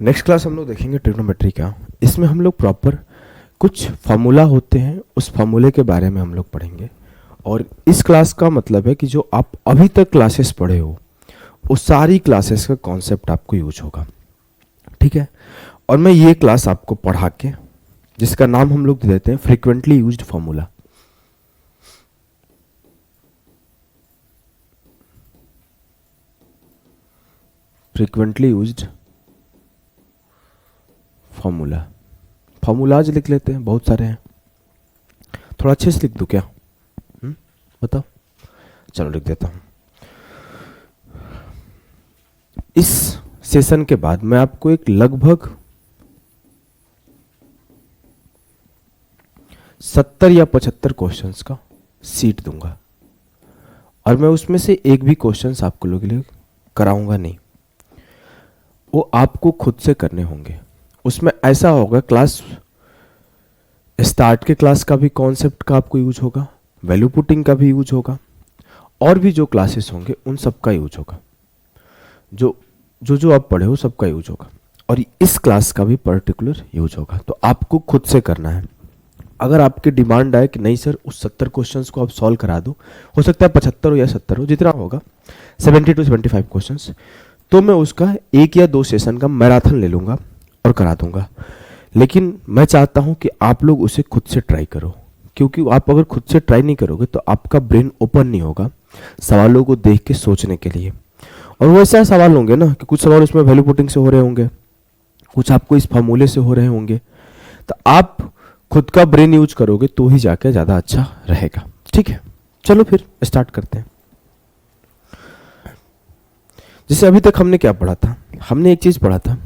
Next class हम लोग देखेंगे ट्रिग्नोमेट्री का। इसमें हम लोग प्रॉपर कुछ फार्मूला होते हैं, उस फार्मूले के बारे में हम लोग पढ़ेंगे। और इस क्लास का मतलब है कि जो आप अभी तक क्लासेस पढ़े हो उस सारी क्लासेस का कॉन्सेप्ट आपको यूज होगा, ठीक है। और मैं ये क्लास आपको पढ़ा के, जिसका नाम हम लोग दे देते हैं frequently used formula. Frequently used formula, formulas लिख लेते हैं, बहुत सारे हैं। थोड़ा अच्छे से लिख दूं क्या? बताओ। चलो लिख देता हूं। इस सेशन के बाद मैं आपको एक लगभग 70 या 75 क्वेश्चंस का सीट दूंगा, और मैं उसमें से एक भी क्वेश्चंस आपको लोगों के लिए कराऊंगा नहीं, वो आपको खुद से करने होंगे। उसमें ऐसा होगा, क्लास स्टार्ट के क्लास का भी कॉन्सेप्ट का आपको यूज होगा, वैल्यू पुटिंग का भी यूज होगा, और भी जो क्लासेस होंगे उन सब का यूज होगा। जो जो जो आप पढ़े हो सबका यूज होगा, और इस क्लास का भी पर्टिकुलर यूज होगा। तो आपको खुद से करना है। अगर आपकी डिमांड आए कि नहीं सर उस 70 क्वेश्चंस को आप सॉल्व करा दो, हो सकता है 75 हो या 70 हो, जितना होगा 70 to 75 क्वेश्चंस, तो मैं उसका 1 या 2 सेशन का मैराथन ले लूँगा और करा दूंगा। लेकिन मैं चाहता हूं कि आप लोग उसे खुद से ट्राई करो, क्योंकि आप अगर खुद से ट्राई नहीं करोगे तो आपका ब्रेन ओपन नहीं होगा सवालों को देख के सोचने के लिए। और वो ऐसा सवाल होंगे ना कि कुछ सवाल उसमें वैल्यू पुटिंग से हो रहे होंगे, कुछ आपको इस फार्मूले से हो रहे होंगे, तो आप खुद का ब्रेन यूज करोगे तो ही जाके ज़्यादा अच्छा रहेगा, ठीक है। चलो फिर स्टार्ट करते हैं। जैसे अभी तक हमने क्या पढ़ा था, हमने एक चीज़ पढ़ा था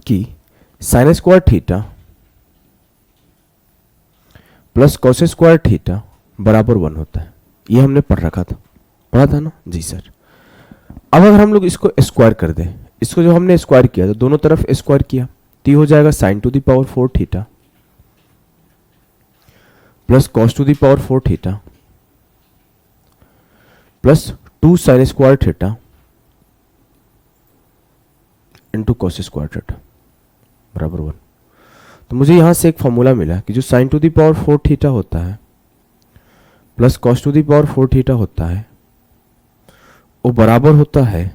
कि sign square theta plus cos square theta बराबर 1 होता है। ये हमने पढ़ा था ना जी सर। अब अगर हम लोग इसको स्क्वायर कर दें, इसको जो हमने स्क्वायर किया तो दोनों तरफ स्क्वायर किया, तो ये हो जाएगा sign to the power 4 theta plus cos to the power 4 theta plus 2 sign square theta into cos square theta बराबर 1। तो मुझे यहां से एक फॉर्मूला मिला कि जो sign to the power 4 theta होता है plus cos to the power 4 theta होता है, वो बराबर होता है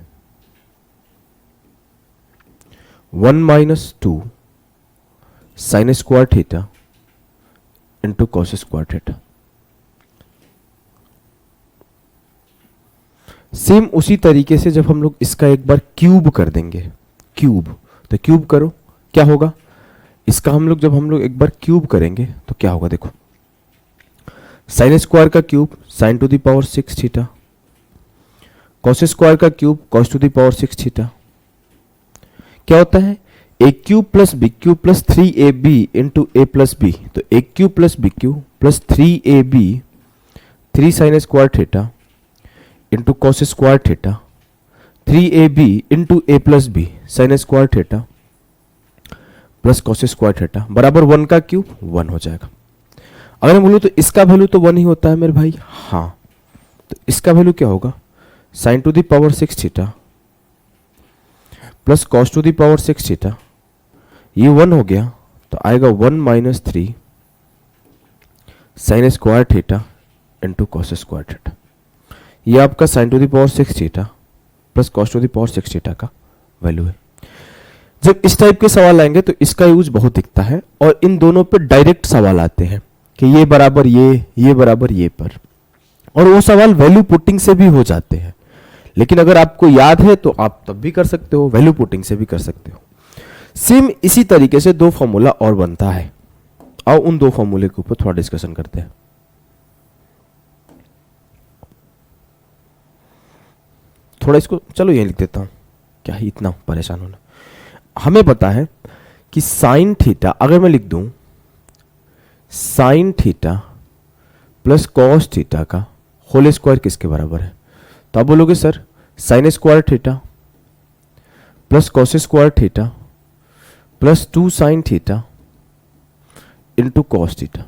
1 minus 2 sign square theta into cos square theta. Same उसी तरीके से जब हम लोग इसका एक बार क्यूब कर देंगे, क्यूब, तो क्यूब करो क्या होगा, इसका जब हम लोग एक बार क्यूब करेंगे तो क्या होगा, देखो साइन स्क्वायर का cube sine to the power 6 theta, cos square का cube cos to the power 6 theta, क्या होता है a cube plus b cube plus 3ab into a plus b. तो a cube plus b cube plus 3ab 3 sine square theta into cos square theta 3ab into a plus b sine square theta plus cos square theta बराबर 1 का cube 1 हो जाएगा। अगर मैं बोलूँ तो इसका वैल्यू तो 1 ही होता है मेरे भाई, हाँ, तो इसका वैल्यू क्या होगा, sign to the power 6 theta plus cos to the power 6 theta, ये 1 हो गया तो आएगा 1 minus 3 sine square theta into cos square theta. ये आपका sign to the power 6 theta plus cos to the power 6 theta का वैल्यू है। जब इस टाइप के सवाल आएंगे तो इसका यूज बहुत दिखता है, और इन दोनों पे डायरेक्ट सवाल आते हैं कि ये बराबर ये बराबर ये पर, और वो सवाल वैल्यू पुटिंग से भी हो जाते हैं। लेकिन अगर आपको याद है तो आप तब भी कर सकते हो, वैल्यू पुटिंग से भी कर सकते हो। सेम इसी तरीके से 2 फॉर्मूला और बनता है, और उन 2 फॉर्मूले के ऊपर थोड़ा डिस्कशन करते हैं। थोड़ा इसको चलो यही लिख देता हूं, क्या ही इतना परेशान होना। हमें पता है कि साइन थीटा, अगर मैं लिख दूं sine theta plus cos theta का होल स्क्वायर किसके बराबर है, तो आप बोलोगे sir sine square theta plus cos square theta plus 2 sine theta into cos theta,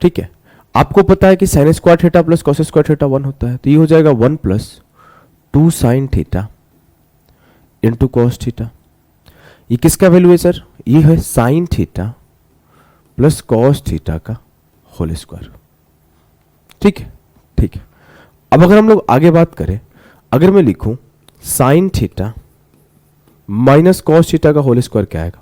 ठीक है। आपको पता है कि sign square theta plus cos square theta 1 होता है, तो ये हो जाएगा 1 plus 2 sine theta into cos theta. ये किसका वैल्यू है सर? ये है sine theta plus cos theta का होल स्क्वायर। ठीक है, ठीक है। अब अगर हम लोग आगे बात करें, अगर मैं लिखूं sine theta minus cos theta का होल स्क्वायर क्या आएगा?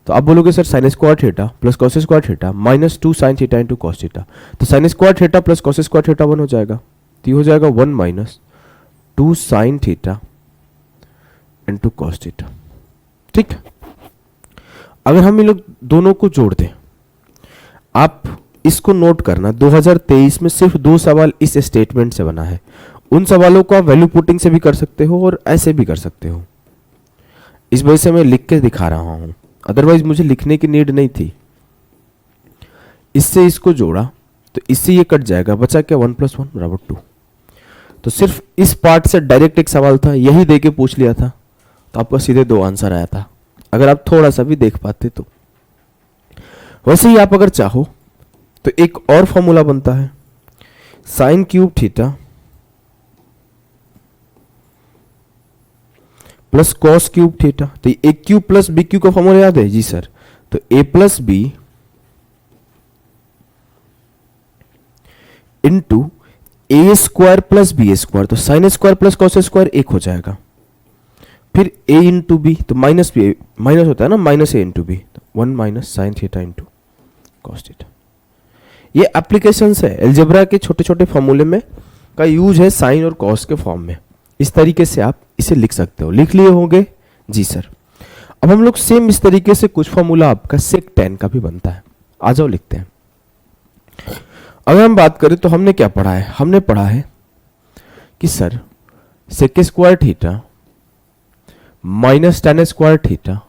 तो आप बोलोगे sir sine square theta plus cos square theta minus 2 sine theta into cos theta. तो sine square theta plus cos square theta 1 हो जाएगा, तो ये हो जाएगा 1 minus 2 sine theta into cos theta. ठीक है। अगर हम इन लोग दोनों को जोड़ दें, आप इसको नोट करना, 2023 में सिर्फ 2 सवाल इस स्टेटमेंट से बना है। उन सवालों को आप वैल्यू पुटिंग से भी कर सकते हो और ऐसे भी कर सकते हो। इस वजह से मैं लिख के दिखा रहा हूं, अदरवाइज मुझे लिखने की नीड नहीं थी। इससे इसको जोड़ा तो इससे ये कट जाएगा, बचा क्या 1 + 1 = 2। तो सिर्फ इस पार्ट से डायरेक्ट एक सवाल था, यही दे के पूछ लिया था, तो आपको सीधे 2 आंसर आया था, अगर आप थोड़ा सा भी देख पाते तो। वैसे ही आप अगर चाहो तो एक और फॉर्मूला बनता है, sine cube theta plus cos cube theta. तो a cube plus b cube का फॉर्मूला याद है? जी सर। तो ए प्लस बी इंटू ए स्क्वायर प्लस बी स्क्वायर। तो sine square plus cos square 1 हो जाएगा। फिर a इंटू बी, तो माइनस बी, माइनस होता है ना, माइनस ए इंटू बी, तो 1 minus sine theta into cos theta. ये एप्लीकेशंस है एलजेब्रा के छोटे छोटे फॉर्मूले में का यूज है साइन और कॉस के फॉर्म में। इस तरीके से आप इसे लिख सकते हो। लिख लिए होंगे? जी सर। अब हम लोग सेम इस तरीके से कुछ फॉर्मूला आपका सेक tan का भी बनता है। आ जाओ लिखते हैं। अगर हम बात करें तो हमने क्या पढ़ा है? हमने पढ़ा है कि sir sec square theta minus tan square theta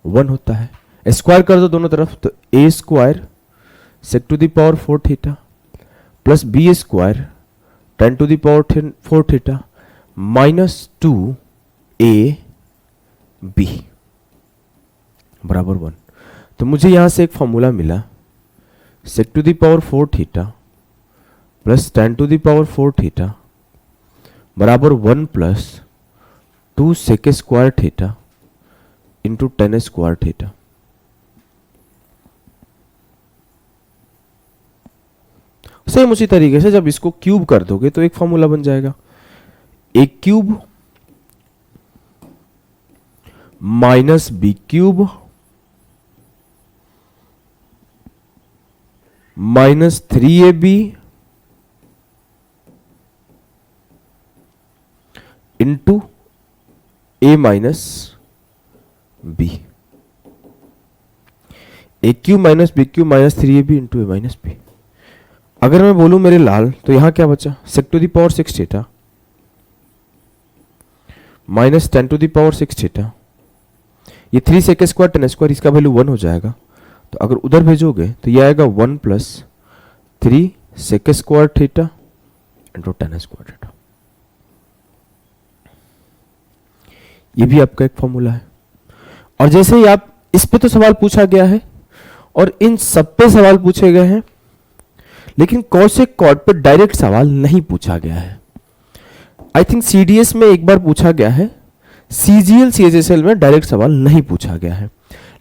1 होता है। स्क्वायर कर दो दोनों तरफ, तो a square sec to the power 4 theta plus b square tan to the power 4 theta minus 2ab बराबर 1। तो मुझे यहां से एक फॉर्मूला मिला, sec to the power 4 theta plus tan to the power 4 theta बराबर 1 plus 2 sec square theta into tan square theta. Same उसी तरीके से जब इसको क्यूब कर दोगे तो एक फॉर्मूला बन जाएगा, a cube minus b cube minus 3ab into a minus b. A cube minus b cube minus 3ab into a minus b. अगर मैं बोलूं मेरे लाल, तो यहां क्या बचा? Sec to the power 6 theta minus tan to the power 6 theta. ये 3 सेक स्क्वायर tan स्क्वायर, इसका वैल्यू 1 हो जाएगा। तो अगर उधर भेजोगे तो ये आएगा 1 plus 3 sec square theta into tan square theta. ये भी आपका एक फॉर्मूला है। और जैसे ही आप इस पे तो सवाल पूछा गया है और इन सब पे सवाल पूछे गए हैं, लेकिन कॉसेक कॉट पे डायरेक्ट सवाल नहीं पूछा गया है। आई थिंक सीडीएस में एक बार पूछा गया है, सीजीएल सीएचएसएल में डायरेक्ट सवाल नहीं पूछा गया है।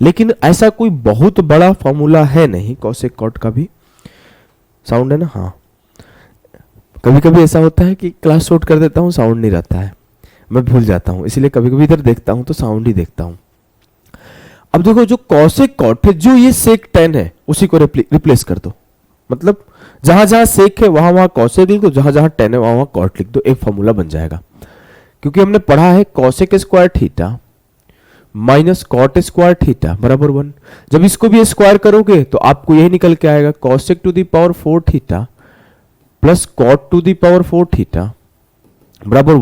लेकिन ऐसा कोई बहुत बड़ा फॉर्मूला है नहीं कॉसेक कॉट का भी। साउंड है ना? हाँ, कभी कभी ऐसा होता है कि क्लास शॉर्ट कर देता हूँ, साउंड नहीं रहता है, मैं भूल जाता हूँ, इसलिए कभी कभी इधर देखता हूँ तो साउंड ही देखता हूँ। अब देखो, जो कॉसेक कॉट है, जो ये सेक tan है, उसी को रिप्लेस कर दो। मतलब जहां जहां सेक है वहां वहां कॉसेक लिख दो, जहां जहां tan है वहां वहां कॉट लिख दो, एक फॉर्मूला बन जाएगा। क्योंकि हमने पढ़ा है cosec square theta minus cot square theta बराबर 1। जब इसको भी स्क्वायर करोगे तो आपको यही निकल के आएगा, cosec to the power 4 theta plus cot to the power 4 theta बराबर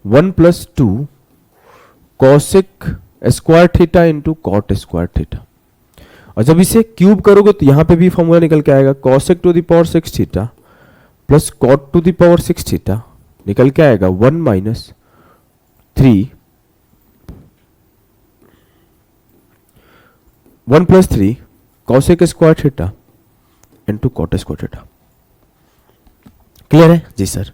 1 plus 2 cosec square theta into cot square theta. और जब इसे क्यूब करोगे तो यहां पे भी फॉर्मूला निकल के आएगा, cosec to the power 6 theta plus cot to the power 6 theta निकल के आएगा 1 minus 3 1 plus 3 cosec square theta into cot square theta. Clear है जी सर।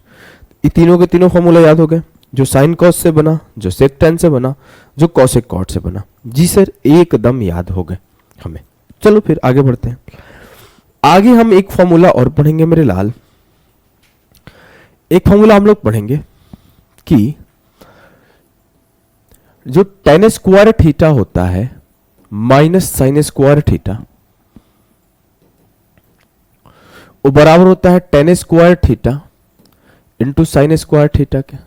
ये तीनों के तीनों फॉर्मूला याद हो गए, जो साइन कॉस से बना, जो सेक टेन से बना, जो कॉसेक कॉट से बना। जी सर एकदम याद हो गए हमें। चलो फिर आगे बढ़ते हैं। आगे हम एक फॉर्मूला और पढ़ेंगे मेरे लाल। एक फॉर्मूला हम लोग पढ़ेंगे कि जो टेन स्क्वायर थीटा होता है माइनस साइन स्क्वायर थीटा, वो बराबर होता है ten square theta into sine square theta के।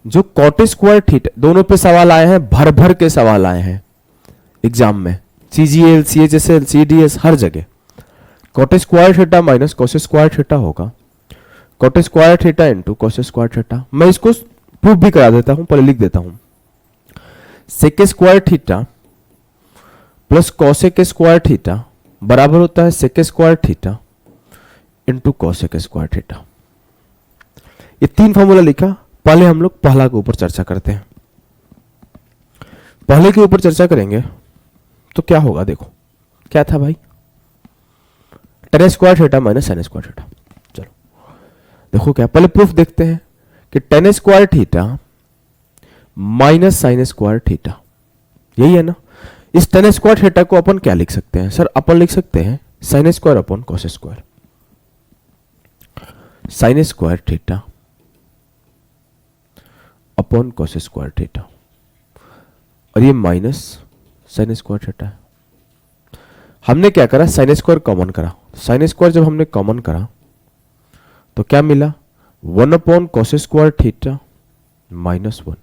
जो कॉट स्क्वायर थीटा, दोनों पे सवाल आए हैं, भर भर के सवाल आए हैं एग्जाम में, सीजीएल, सीएचएसएल, सीडीएस, हर जगह। Cot square theta minus cos square theta होगा, cot square theta into cos square theta. मैं इसको प्रूफ भी करा देता हूं, पहले लिख देता हूं। Sec square theta plus cosec square theta बराबर होता है sec square theta into cosec square theta. ये तीन फॉर्मूला लिखा। पहले हम लोग पहला के ऊपर चर्चा करते हैं। पहले के ऊपर चर्चा करेंगे तो क्या होगा, देखो क्या था भाई, ten square theta minus sine square theta. चलो देखो क्या, पहले प्रूफ देखते हैं कि ten square theta minus sine square theta, यही है ना। इस टेन स्क्वायर थीटा को अपन क्या लिख सकते हैं सर, अपन लिख सकते हैं sign square upon cos square. Sign square theta upon cos square theta, और ये माइनस साइन स्क्वायर थीटा है। हमने क्या करा, साइन स्क्वायर कॉमन करा। साइन स्क्वायर जब हमने कॉमन करा तो क्या मिला, one upon cos square theta minus one.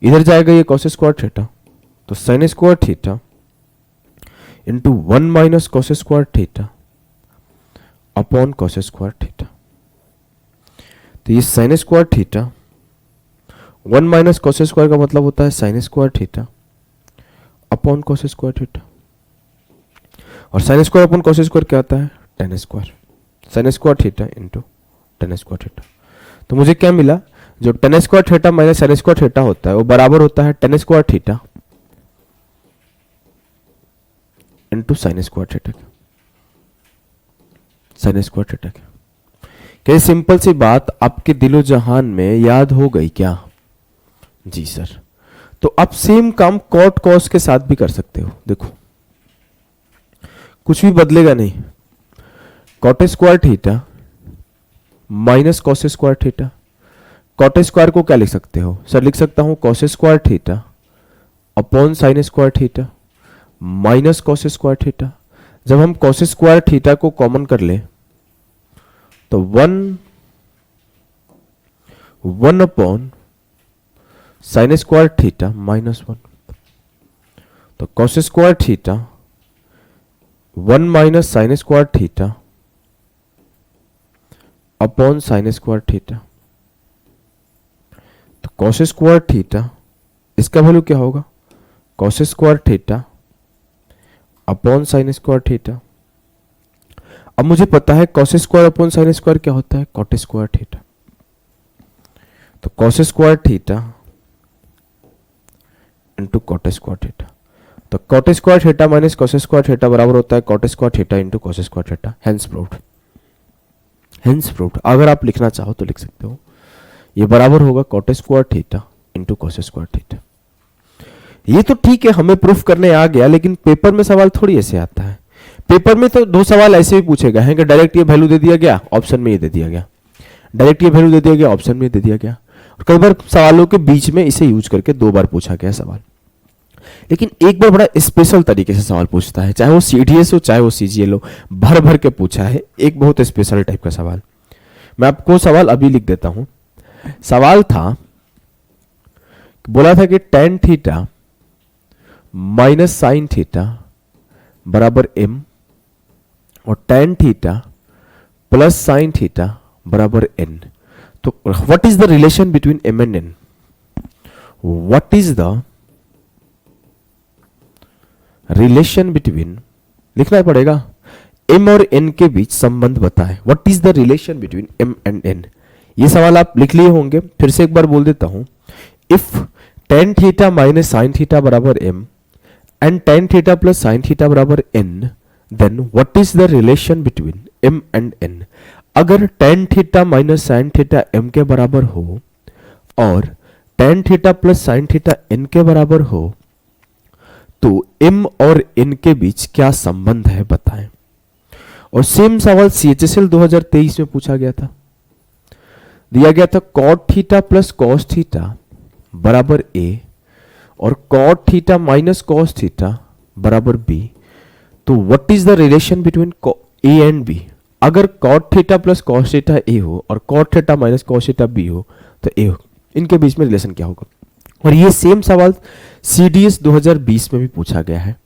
इधर जाएगा ये कॉस स्क्वायर थीटा, तो sine square theta into one minus cos square theta upon cos square theta. तो ये sine square theta, one minus cos square का मतलब होता है sine square theta upon cos square theta, और sine square upon cos square क्या आता है, ten square. Sign square theta into ten square theta. तो मुझे क्या मिला, जो ten square theta minus sine square theta होता है वो बराबर होता है ten square theta into sine square theta. Sign square theta क्या, सिंपल सी बात आपके दिलो जहान में याद हो गई क्या जी सर। तो आप सेम काम कॉट कॉस के साथ भी कर सकते हो। देखो कुछ भी बदलेगा नहीं, cot square theta minus cos square theta. Cot square को क्या लिख सकते हो सर, लिख सकता हूं cos square theta upon sine square theta minus cos square theta. जब हम कॉस स्क्वायर थीटा को कॉमन कर ले तो one upon sine square theta minus one. तो cos square theta one minus sine square theta upon sine square theta. तो cos square theta, इसका value क्या होगा, cos square theta upon sine square theta. अब मुझे पता है cos square upon sine square क्या होता है, कॉट स्क्वायर थीटा। तो cos square theta into cot square theta. तो cot square theta minus cos square theta बराबर होता है cot square theta into cos square theta. Hence proved. Hence proved. अगर आप लिखना चाहो तो लिख सकते हो, ये बराबर होगा cot square theta into cos square theta. ये तो ठीक है, हमें प्रूफ करने आ गया, लेकिन पेपर में सवाल थोड़ी ऐसे आता है। पेपर में तो दो सवाल ऐसे भी पूछे गए हैं कि डायरेक्ट ये वैल्यू दे दिया गया, ऑप्शन में ये दे दिया गया, डायरेक्ट ये वैल्यू दे दिया गया, ऑप्शन में ये दे दिया गया। और कई बार सवालों के बीच में इसे यूज करके दो बार पूछा गया सवाल। लेकिन एक बार बड़ा स्पेशल तरीके से सवाल पूछता है, चाहे वो सीडीएस हो चाहे वो सीजीएल हो, भर भर के पूछा है एक बहुत स्पेशल टाइप का सवाल। मैं आपको सवाल अभी लिख देता हूं। सवाल था, बोला था कि tan theta minus sine theta बराबर एम और tan theta plus sine theta बराबर एन। तो what is the relation between M and N, what is the relation between, लिखना पड़ेगा, एम और एन के बीच संबंध बताएं। What is the relation between M and N. ये सवाल आप लिख लिए होंगे, फिर से एक बार बोल देता हूं। If tan theta minus sine theta बराबर m and tan theta plus sine theta बराबर n, then what is the relation between M and n. अगर tan theta minus sine theta m के बराबर हो और tan theta plus sine theta n के बराबर हो तो एम और एन के बीच क्या संबंध है बताएं। और सेम सवाल CHSL 2023 में पूछा गया था। दिया गया था cot theta plus cos theta बराबर ए और cot theta minus cos theta बराबर बी। तो what is the relation between a and b. अगर cot theta plus cos theta a हो और cot theta minus cos theta b हो तो ए हो, इनके बीच में रिलेशन क्या होगा। और ये सेम सवाल CDS 2020 में भी पूछा गया है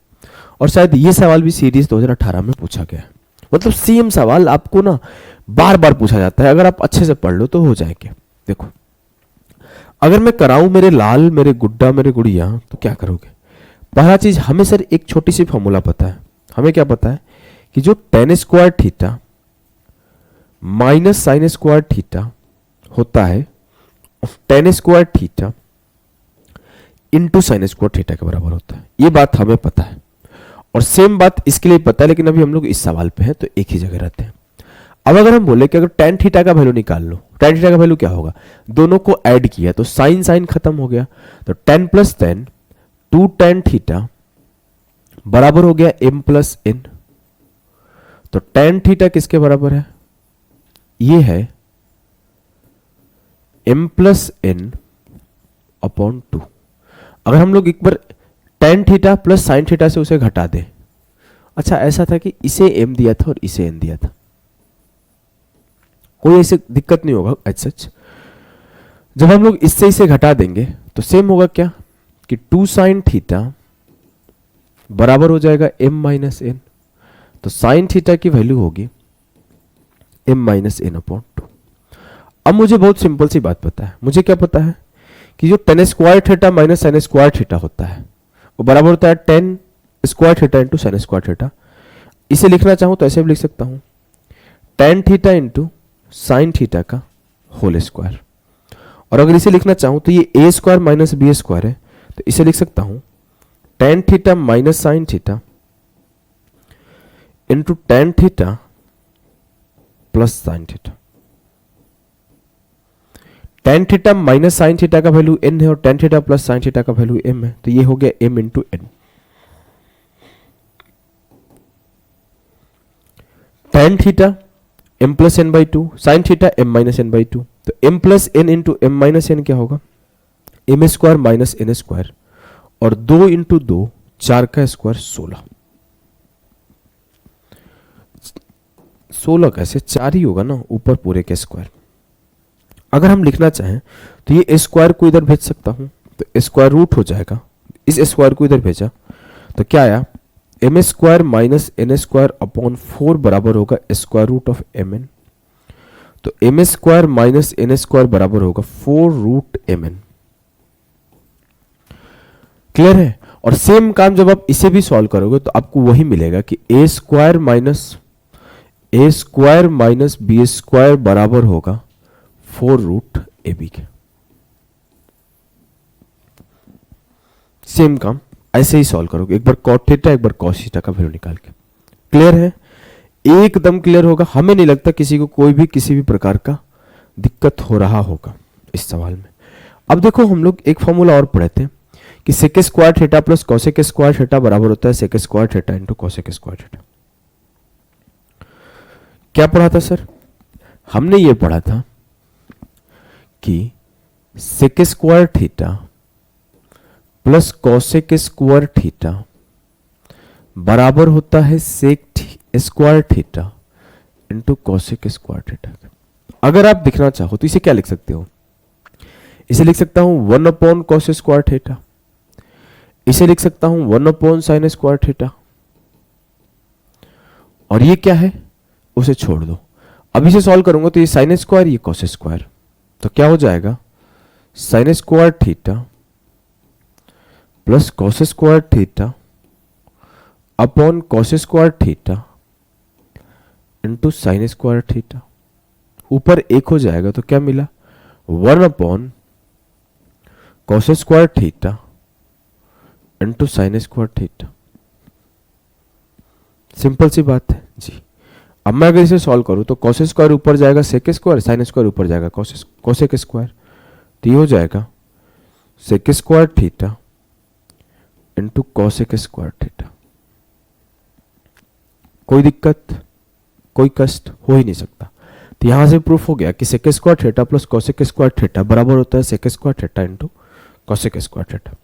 और शायद ये सवाल भी CDS 2018 में पूछा गया है। मतलब सेम सवाल आपको ना बार बार पूछा जाता है, अगर आप अच्छे से पढ़ लो तो हो जाएंगे। देखो अगर मैं कराऊं मेरे लाल मेरे गुड्डा मेरे गुड़िया तो क्या करोगे। पहला चीज हमें सर एक छोटी सी फॉर्मूला पता है। हमें क्या पता है कि जो ten square theta minus sine square theta होता है ten square theta into sine square theta के बराबर होता है। ये बात हमें पता है और सेम बात इसके लिए पता है, लेकिन अभी हम लोग इस सवाल पे हैं तो एक ही जगह रहते हैं। अब अगर हम बोले कि अगर टेन थीटा का वैल्यू निकाल लो, टेन थीटा का वैल्यू क्या होगा, दोनों को ऐड किया तो साइन साइन खत्म हो गया, तो tan plus tan two tan theta बराबर हो गया एम प्लस एन। तो टेन थीटा किसके बराबर है, ये है m plus n upon two. अगर हम लोग एक बार tan theta plus sine theta से उसे घटा दें, अच्छा ऐसा था कि इसे एम दिया था और इसे एन दिया था, कोई ऐसे दिक्कत नहीं होगा एज सच। जब हम लोग इससे इसे घटा देंगे तो सेम होगा क्या कि टू साइन थीटा बराबर हो जाएगा एम माइनस एन। तो साइन थीटा की वैल्यू होगी M minus N upon two. अब मुझे बहुत सिंपल सी बात पता है, मुझे क्या पता है कि जो ten square theta minus sine square theta होता है वो बराबर होता है ten square theta into sine square theta. इसे लिखना चाहूं तो ऐसे भी लिख सकता हूं tan theta into sign theta का होल स्क्वायर। और अगर इसे लिखना चाहूं तो ये ए स्क्वायर माइनस बी स्क्वायर है, तो इसे लिख सकता हूं ten theta minus sine theta into ten theta plus sine theta. Ten theta minus sine theta का वैल्यू एन है और tan theta plus sine theta का वैल्यू एम है, तो ये हो गया m into n. Tan theta m plus n by two, sine theta m minus n by two, तो m plus n into m minus n क्या होगा m square minus n square, और दो इंटू दो चार का स्क्वायर 16। 16 कैसे, चार ही होगा ना, ऊपर पूरे के स्क्वायर। अगर हम लिखना चाहें तो ये स्क्वायर को इधर भेज सकता हूं, तो स्क्वायर रूट हो जाएगा, इस स्क्वायर को इधर भेजा तो क्या आया m square minus n square upon 4 बराबर होगा square root of m n. तो m square minus n square बराबर होगा 4 रूट एम एन। क्लियर है। और सेम काम जब आप इसे भी सॉल्व करोगे तो आपको वही मिलेगा कि ए स्क्वायर माइनस बी स्क्वायर बराबर होगा 4 रूट ए बी के। सेम काम ऐसे ही सॉल्व करोगे, एक बार कॉट थीटा एक बार कॉस थीटा का वैल्यू निकाल के। क्लियर है, एकदम क्लियर होगा। हमें नहीं लगता किसी को कोई भी किसी भी प्रकार का दिक्कत हो रहा होगा इस सवाल में। अब देखो हम लोग एक फॉर्मूला और पढ़े थे कि sec square theta plus cosec square theta बराबर होता है sec square theta into cosec square theta. क्या पढ़ा था सर, हमने ये पढ़ा था कि sec square theta plus cosec square theta बराबर होता है sec square theta into cosec square theta. अगर आप दिखना चाहो तो इसे क्या लिख सकते हो, इसे लिख सकता हूं 1 अपॉन कोस स्क्वायर थीटा, इसे लिख सकता हूं 1 अपॉन साइन स्क्वायर थीटा, और ये क्या है उसे छोड़ दो। अब इसे सॉल्व करूंगा तो ये साइन स्क्वायर ये कोस स्क्वायर, तो क्या हो जाएगा sine square theta plus cos square theta upon cos square theta into sine square theta. ऊपर एक हो जाएगा तो क्या मिला 1 upon cos square theta into sine square theta. Simple सी बात है जी। अब मैं अगर इसे सॉल्व करूं तो कॉस स्क्वायर ऊपर जाएगा सेक स्क्वायर, साइन स्क्वायर ऊपर जाएगा कोसेक स्क्वायर, तो ये हो जाएगा sec square theta into cosec square theta. कोई दिक्कत, कोई कष्ट हो ही नहीं सकता। तो यहां से प्रूफ हो गया कि sec square theta plus cosec square theta बराबर होता है sec square theta into cosec square theta.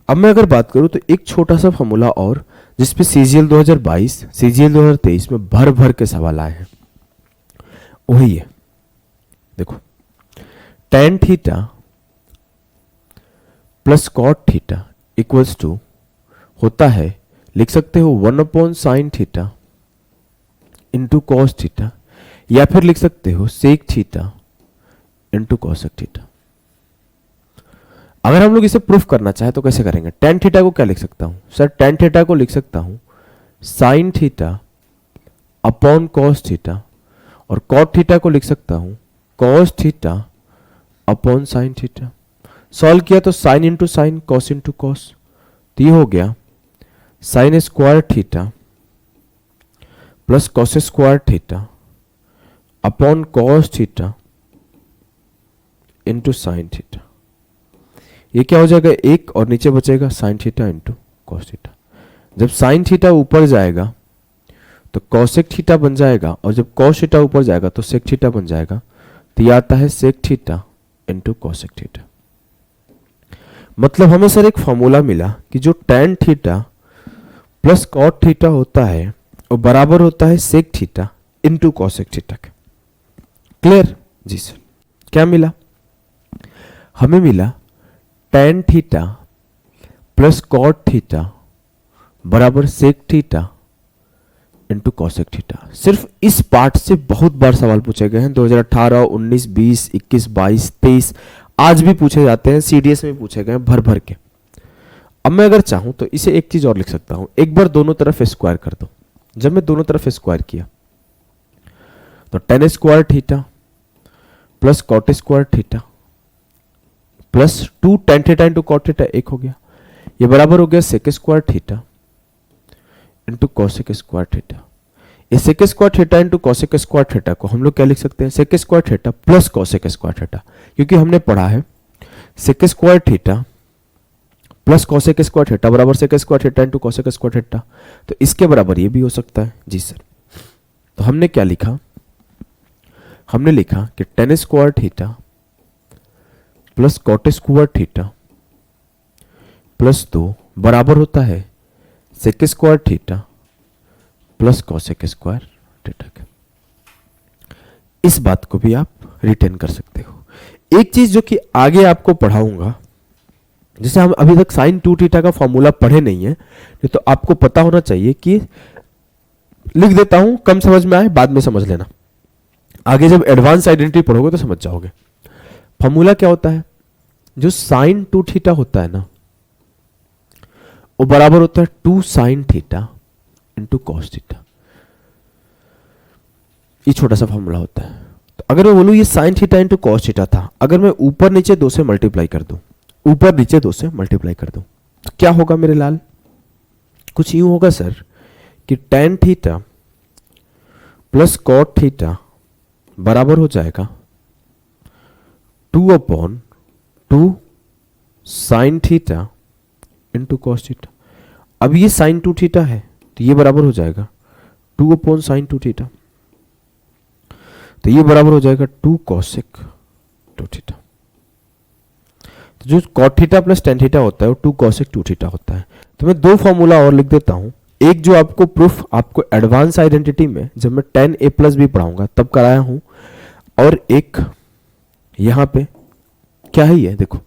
अब मैं अगर बात करूं तो एक छोटा सा फॉर्मूला और जिसपे सीजीएल 2022 सीजीएल 2023 में भर भर के सवाल आए हैं, वही है। देखो tan theta plus cot theta equals to होता है, लिख सकते हो 1/sin theta into cos theta, या फिर लिख सकते हो sec theta into cosec theta. अगर हम लोग इसे प्रूफ करना चाहे तो कैसे करेंगे? tan थीटा को क्या लिख सकता हूं सर? tan थीटा को लिख सकता हूं sin theta upon cos theta, और cot थीटा को लिख सकता हूं cos theta upon sin theta. Solve किया तो sin into sine, cos into cos, तो ये हो गया sin square theta plus cos square theta upon cos theta into sine theta. ये क्या हो जाएगा? एक, और नीचे बचेगा sign theta into cos theta. जब साइन थीटा ऊपर जाएगा तो कॉसेक थीटा बन जाएगा, और जब कॉस थीटा ऊपर जाएगा तो सेक थीटा बन जाएगा। तो ये आता है sec theta into cosec theta. मतलब हमें सर एक फॉर्मूला मिला कि जो tan theta plus cot theta होता है वो बराबर होता है sec theta into cosec theta के। क्लियर जी सर। क्या मिला? हमें मिला tan theta plus cot theta बराबर sec theta into cosec theta. सिर्फ इस पार्ट से बहुत बार सवाल पूछे गए हैं, 2018, 19, 20, 21, 22, 23, आज भी पूछे जाते हैं, सीडीएस में पूछे गए हैं भर भर के। अब मैं अगर चाहूं तो इसे एक चीज और लिख सकता हूं, एक बार दोनों तरफ स्क्वायर कर दो। जब मैं दोनों तरफ स्क्वायर किया तो tan square theta plus cot square theta plus 2 tan theta into cot theta, एक हो गया। ये बराबर हो गया sec square theta into cosec square theta. ये sec square theta into cosec square theta को हम लोग क्या लिख सकते हैं? Sec square theta plus cosec square theta, क्योंकि हमने पढ़ा है sec square theta plus cosec square theta बराबर sec square theta into cosec square theta, तो इसके बराबर ये भी हो सकता है जी सर। तो हमने क्या लिखा? हमने लिखा कि tan square theta plus cot square theta plus 2 बराबर होता है sec square theta plus cosec square theta के। इस बात को भी आप रिटेन कर सकते हो। एक चीज जो कि आगे आपको पढ़ाऊंगा, जैसे हम अभी तक साइन 2 थीटा का फॉर्मूला पढ़े नहीं है, तो आपको पता होना चाहिए कि लिख देता हूं, कम समझ में आए बाद में समझ लेना, आगे जब एडवांस आइडेंटिटी पढ़ोगे तो समझ जाओगे। फॉर्मूला क्या होता है? जो साइन 2 थीटा होता है ना, वो बराबर होता है 2 sine theta into cos theta. ये छोटा सा फॉर्मूला होता है। तो अगर मैं बोलूं ये sign theta into cos theta था, अगर मैं ऊपर नीचे 2 से मल्टीप्लाई कर दूं, ऊपर नीचे 2 से मल्टीप्लाई कर दूं, तो क्या होगा मेरे लाल? कुछ यूं होगा सर कि tan theta plus cot theta बराबर हो जाएगा 2/2 sine theta into cos theta. अब ये साइन 2 थीटा है तो ये बराबर हो जाएगा 2/sin 2 थीटा, तो ये बराबर हो जाएगा 2 कॉसेक 2 थीटा। तो जो cot theta plus tan theta होता है वो 2 कॉसेक 2 थीटा होता है। तो मैं 2 फॉर्मूला और लिख देता हूं, एक जो आपको प्रूफ आपको एडवांस आइडेंटिटी में जब मैं tan a प्लस भी पढ़ाऊंगा तब कराया हूं, और एक यहां पे क्या है ये देखो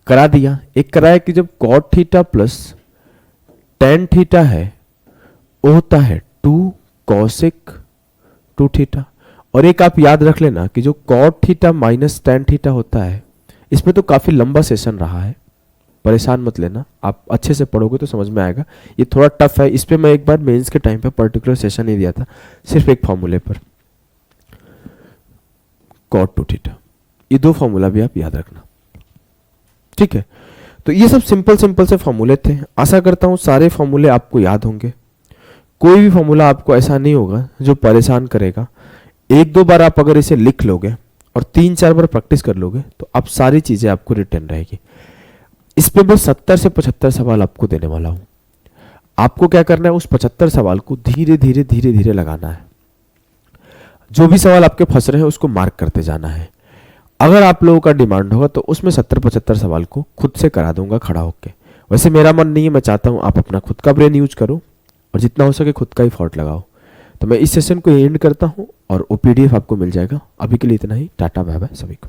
करा दिया। एक कराया कि जब cot theta plus tan theta है वो होता है 2 कॉसेक 2 थीटा, और एक आप याद रख लेना कि जो cot theta minus tan theta होता है, इसमें तो काफी लंबा सेशन रहा है, परेशान मत लेना, आप अच्छे से पढ़ोगे तो समझ में आएगा। ये थोड़ा टफ है, इस पे मैं एक बार मेंस के टाइम पे पर्टिकुलर सेशन नहीं दिया था, सिर्फ एक फॉर्मूले पर कॉट 2 थीटा। ये 2 फॉर्मूला भी आप याद रखना, ठीक है। तो ये सब सिंपल सिंपल से फॉर्मूले थे। आशा करता हूं सारे फॉर्मूले आपको याद होंगे। कोई भी फॉर्मूला आपको ऐसा नहीं होगा जो परेशान करेगा। एक दो बार आप अगर इसे लिख लोगे और 3-4 बार प्रैक्टिस कर लोगे तो आप सारी चीज़ें आपको रिटर्न रहेगी। इस पे बस 70 से 75 सवाल आपको देने वाला हूँ। आपको क्या करना है, उस 75 सवाल को धीरे धीरे धीरे धीरे लगाना है। जो भी सवाल आपके फंस रहे हैं उसको मार्क करते जाना है। अगर आप लोगों का डिमांड होगा तो उसमें 70-75 सवाल को खुद से करा दूंगा खड़ा होके। वैसे मेरा मन नहीं है, मैं चाहता हूँ आप अपना खुद का ब्रेन यूज करो और जितना हो सके खुद का ही फॉर्ट लगाओ। तो मैं इस सेशन को एंड करता हूँ और वो PDF आपको मिल जाएगा। अभी के लिए इतना ही। टाटा बाय बाय सभी को।